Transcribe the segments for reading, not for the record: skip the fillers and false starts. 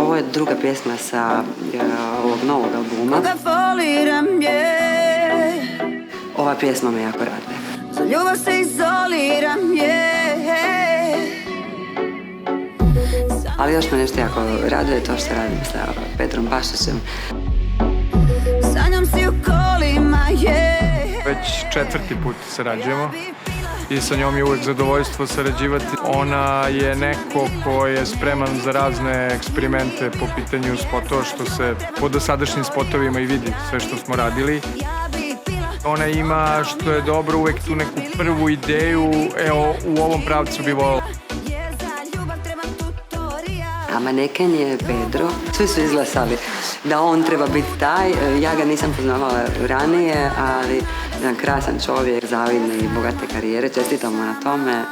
Ovo je druga pjesma sa ovog novog albuma. Ova pjesma me jako raduje. Za ljubav se izoliram, Ali još me nešto jako raduje to što radim sa Petrom Pašićem. Sanjam si u kolima, Već 4. put sarađujemo i sa njom je uvijek zadovoljstvo sarađivati. Ona je neko ko je spreman za razne eksperimente po pitanju spotova, što se po dosadašnjim spotovima i vidi sve što smo radili. Ona ima, što je dobro, uvijek tu neku prvu ideju, evo u ovom pravcu bi volila. A maneken je Pedro. Svi su izglasali da on treba biti taj. Ja ga nisam poznavala ranije, ali jedan krasan čovjek, zavidne i bogate karijere. Čestitamo na tome.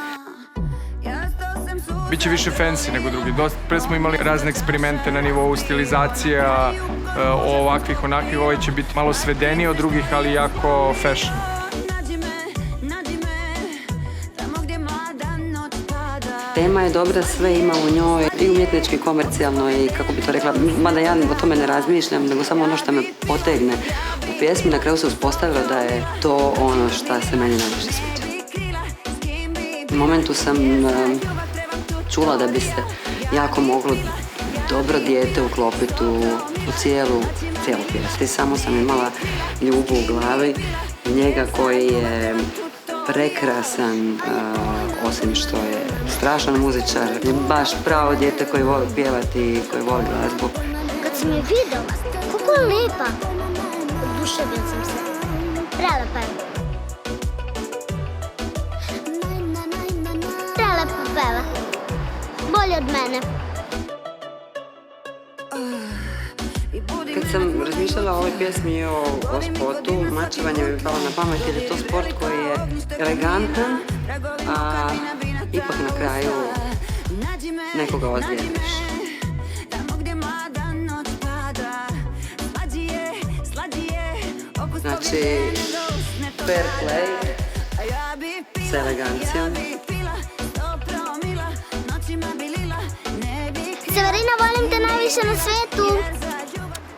Biće više fancy nego drugi. Pre smo imali razne eksperimente na nivou stilizacija, ovakvih, onakvih. Ovaj će biti malo svedeniji od drugih, ali jako fashion. Tema je dobra, sve ima u njoj, i umjetnički, komercijalno i kako bi to rekla, mada ja o tome ne razmišljam, nego samo ono što me potegne u pjesmi. Na kraju se uspostavilo da je to ono što se meni najviše sviđa. U momentu sam čula da bi se jako moglo dobro dijete uklopiti u cijelu pjesmu. I samo sam imala Ljubu u glavi, njega koji je prekrasan, osim što je strašan muzičar, je baš pravo dijete koji voli pjevati i koji voli glazbu. Kad sam je vidjela, kako je lijepa, oduševila sam se. Prelepa je. Prelepa peva. Bolje od mene. Kad sam razmišljala o ovoj pjesmi i o spotu, mačevanje mi je palo na pamet jer je to sport koji je elegantan, a ipak na kraju nekoga ozlijediš. Znači, fair play s elegancijom. Severina, volim te najviše na svijetu.